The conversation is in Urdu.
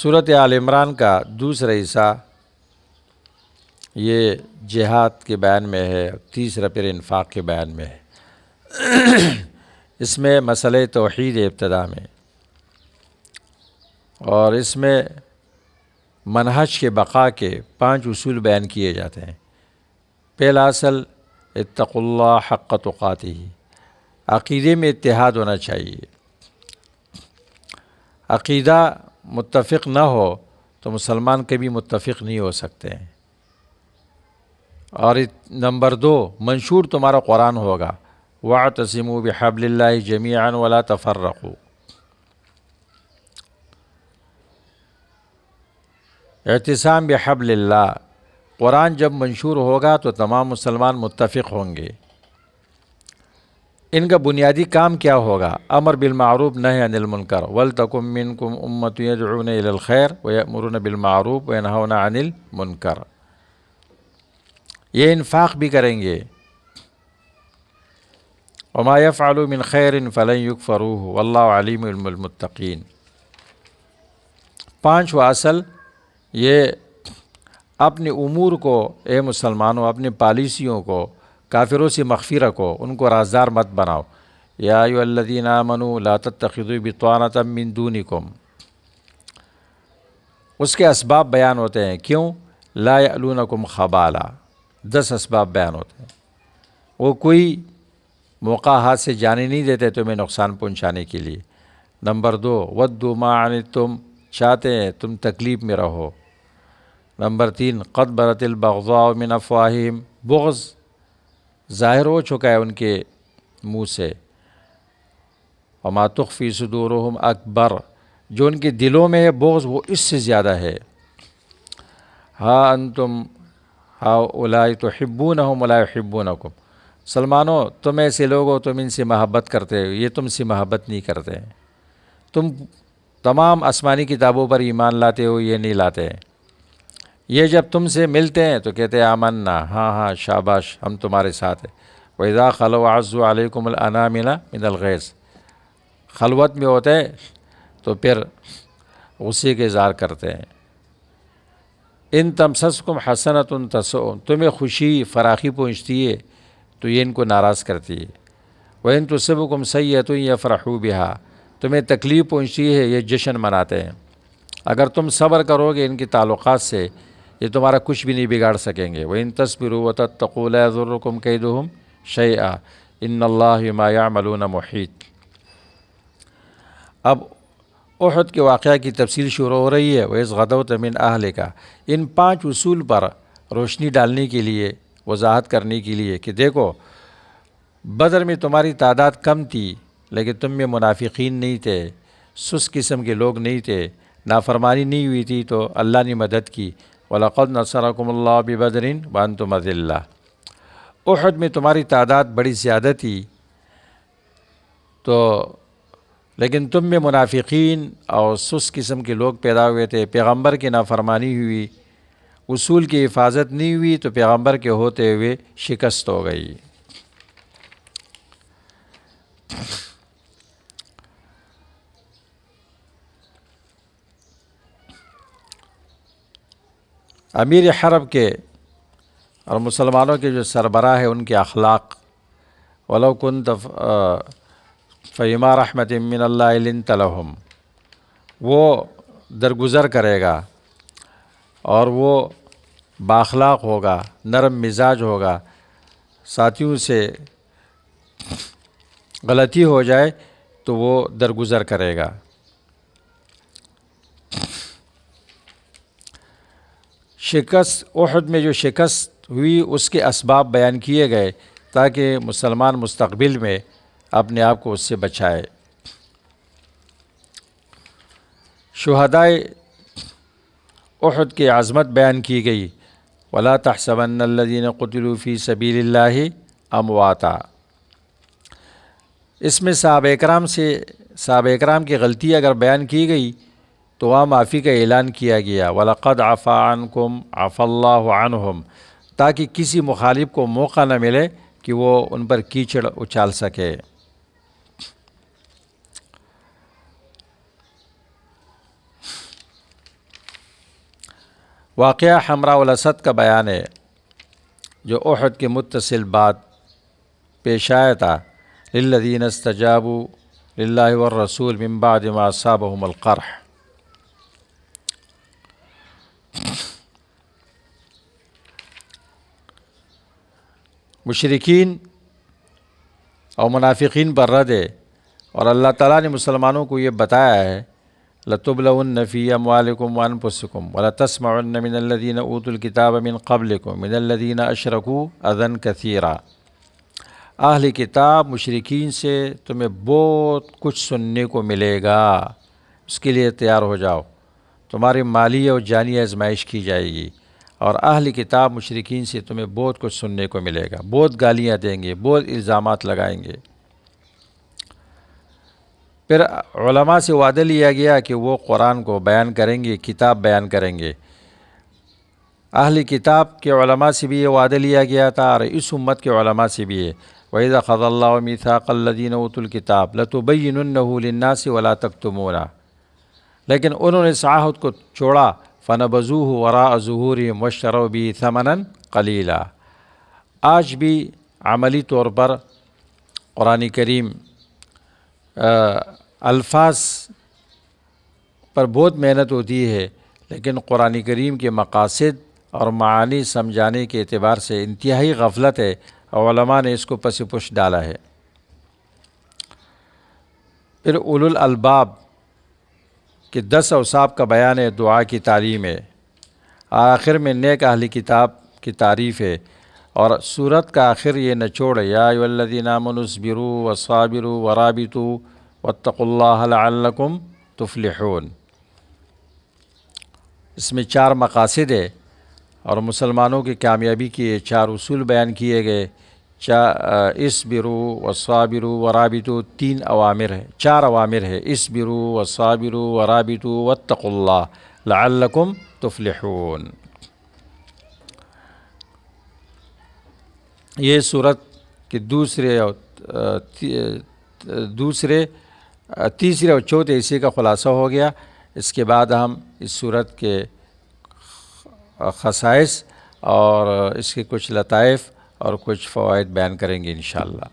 صورت آل عمران کا دوسرا حصہ یہ جہاد کے بیان میں ہے، تیسرا پھر انفاق کے بیان میں ہے۔ اس میں مسئلہ توحید ابتدا میں، اور اس میں منہج کے بقا کے 5 اصول بیان کیے جاتے ہیں۔ پہلا اصل اتقوا اللہ حق تقاتہ، عقیدے میں اتحاد ہونا چاہیے۔ عقیدہ متفق نہ ہو تو مسلمان کبھی متفق نہیں ہو سکتے ہیں۔ اور نمبر 2، منشور تمہارا قرآن ہوگا، واعتصموا بحبل اللہ جمیعا ولا تفرقوا۔ اعتصام بحبل اللہ، قرآن جب منشور ہوگا تو تمام مسلمان متفق ہوں گے۔ ان کا بنیادی کام کیا ہوگا؟ امر بالمعروف نہی عن المنکر، ولتکن منکم امۃ یدعون الی الخیر ویأمرون بالمعروف وینہون عن المنکر۔ یہ انفاق بھی کریں گے، وما یفعلوا من خیر فلن یکفروہ واللہ علیم بالمتقین۔ 5واں اصل یہ اپنے امور کو، اے مسلمانوں اپنے پالیسیوں کو کافروں سے مخفی رکھو، ان کو رازدار مت بناؤ۔ یا ایھا الذین آمنوا لا تتخذوا بطانۃ من دونکم، اس کے اسباب بیان ہوتے ہیں۔ کیوں؟ لا یألونکم خبالا، 10 اسباب بیان ہوتے ہیں۔ وہ کوئی موقع ہاتھ سے جانے نہیں دیتے تمہیں نقصان پہنچانے کے لیے۔ نمبر 2، ودوا ما عنتم، چاہتے ہیں تم تکلیف میں رہو۔ نمبر 3، قد بدت البغضاء من افواہہم، بغض ظاہر ہو چکا ہے ان کے منہ سے۔ وما تخفی صدورہم اکبر، جو ان کے دلوں میں ہے بغض وہ اس سے زیادہ ہے۔ ہا انتم ہؤلاء تحبونہم ولا یحبونکم، مسلمانوں تم ایسے لوگ ہو، تم ان سے محبت کرتے ہو، یہ تم سے محبت نہیں کرتے ہیں۔ تم تمام آسمانی کتابوں پر ایمان لاتے ہو، یہ نہیں لاتے ہیں۔ یہ جب تم سے ملتے ہیں تو کہتے ہیں آمنا، ہاں ہاں شاباش ہم تمہارے ساتھ ہیں۔ وَإِذَا خَلَوْا عَزُّوا عَلَيْكُمُ الْأَنَامِلَ مِنَ الْغَيْظِ، خلوت میں ہوتے ہیں تو پھر غصے کے اظہار کرتے ہیں۔ ان تمسسکم حسنۃ تسؤہم، تمہیں خوشی فراخی پہنچتی ہے تو یہ ان کو ناراض کرتی ہے۔ وَإِن تُصِبْكُمْ سَیِّئَةٌ یفرحوا بِہَا، تمہیں تکلیف پہنچتی ہے یہ جشن مناتے ہیں۔ اگر تم صبر کرو گے ان کے تعلقات سے یہ تمہارا کچھ بھی نہیں بگاڑ سکیں گے۔ وَإِن تَصْبِرُوا وَتَتَّقُوا لَا يَضُرُّكُمْ كَيْدُهُمْ شَيْئًا إِنَّ اللَّهَ بِمَا يَعْمَلُونَ مُحِيطٌ۔ اب احد کے واقعہ کی تفصیل شروع ہو رہی ہے۔ وَإِذْ غَدَوْتَ مِنْ أَهْلِكَ، ان 5 اصول پر روشنی ڈالنے کے لیے، وضاحت کرنے کے لیے کہ دیکھو بدر میں تمہاری تعداد کم تھی لیکن تم میں منافقین نہیں تھے، سست قسم کے لوگ نہیں تھے، نافرمانی نہیں ہوئی تھی تو اللہ نے مدد کی۔ وَلَقَدْ نَصَرَكُمُ اللَّهُ بِبَدْرٍ وَأَنْتُمْ أَذِلَّةٌ، احد میں تمہاری تعداد بڑی زیادہ تھی تو لیکن تم میں منافقین اور سست قسم کے لوگ پیدا ہوئے تھے، پیغمبر کی نافرمانی ہوئی، اصول کی حفاظت نہیں ہوئی تو پیغمبر کے ہوتے ہوئے شکست ہو گئی۔ امیر حرب کے اور مسلمانوں کے جو سربراہ ہیں ان کے اخلاق، وَلَوْ كُنْتَ فَبِمَا رَحْمَةٍ مِّنَ اللَّهِ لِنْتَ لَهُمْ، وہ درگزر کرے گا اور وہ بااخلاق ہوگا، نرم مزاج ہوگا، ساتھیوں سے غلطی ہو جائے تو وہ درگزر کرے گا۔ شکست احد میں جو شکست ہوئی اس کے اسباب بیان کیے گئے تاکہ مسلمان مستقبل میں اپنے آپ کو اس سے بچائے۔ شہدائے احد کی عظمت بیان کی گئی۔ وَلَا تَحْسَبَنَّ الَّذِينَ قُتِلُوا فِي سَبِيلِ اللَّهِ أَمْوَاتًا، اس میں صحابہ اکرام کی غلطی اگر بیان کی گئی تو وہاں معافی کا اعلان کیا گیا۔ وَلَقَدْ عَفَا عَنْكُمْ عَفَا اللَّهُ عَنْهُمْ، تاکہ کسی مخالف کو موقع نہ ملے کہ وہ ان پر کیچڑ اچال سکے۔ واقعہ حمراء الاسد کا بیان ہے جو احد کے متصل بعد پیش آیا تھا، للذین استجابوا للہ والرسول من بعد ما اصابهم القرح۔ مشرکین اور منافقین پر رد ہے، اور اللہ تعالیٰ نے مسلمانوں کو یہ بتایا ہے، لَتُبْلَوُنَّ فِي أَمْوَالِكُمْ وَأَنفُسِكُمْ وَلَتَسْمَعُنَّ مِنَ الَّذِينَ أُوتُوا الْكِتَابَ مِنْ قَبْلِكُمْ مِنَ الَّذِينَ أَشْرَكُوا أَذًى كَثِيرًا۔ اہل کتاب مشرکین سے تمہیں بہت کچھ سننے کو ملے گا، اس کے لیے تیار ہو جاؤ، تمہاری مالی اور جانی آزمائش کی جائے گی، اور اہل کتاب مشرکین سے تمہیں بہت کچھ سننے کو ملے گا، بہت گالیاں دیں گے، بہت الزامات لگائیں گے۔ پھر علماء سے وعدہ لیا گیا کہ وہ قرآن کو بیان کریں گے، کتاب بیان کریں گے۔ اہل کتاب کے علماء سے بھی یہ وعدہ لیا گیا تھا، اور اس امت کے علماء سے بھی ہے، وَإِذَا أَخَذَ اللَّهُ مِيثَاقَ الَّذِينَ أُوتُوا الْكِتَابَ لَتُبَيِّنُنَّهُ لِلنَّاسِ وَلَا تَكْتُمُونَهُ، لیکن انہوں نے اس عہد کو چھوڑا، فَنَبَذُوهُ وَرَاءَ ظُهُورِهِمْ وَاشْتَرَوْا بِهِ ثَمَنًا قَلِيلًا۔ آج بھی عملی طور پر قرآن کریم الفاظ پر بہت محنت ہوتی ہے، لیکن قرآن کریم کے مقاصد اور معانی سمجھانے کے اعتبار سے انتہائی غفلت ہے، اور علماء نے اس کو پس پش ڈالا ہے۔ پھر اولو الالباب کے 10 اوصاف کا بیان ہے، دعا کی تعلیم ہے، آخر میں نیک اہل کتاب کی تعریف ہے، اور سورت کا آخر یہ نچوڑ ہے، یا ایھا الذین آمنوا اصبروا وصابروا ورابطوا واتقوا اللہ لعلکم تفلحون۔ اس میں 4 مقاصد ہے، اور مسلمانوں کی کامیابی کے 4 اصول بیان کیے گئے، اصبروا وصابروا ورابطوا، 3 اوامر ہے، 4 اوامر ہے، اصبروا وصابروا ورابطوا واتقوا اللہ لعلکم تفلحون۔ یہ سورت کے تیسرے اور چوتھے حصے کا خلاصہ ہو گیا۔ اس کے بعد ہم اس سورت کے خصائص اور اس کے کچھ لطائف اور کچھ فوائد بیان کریں گے انشاءاللہ۔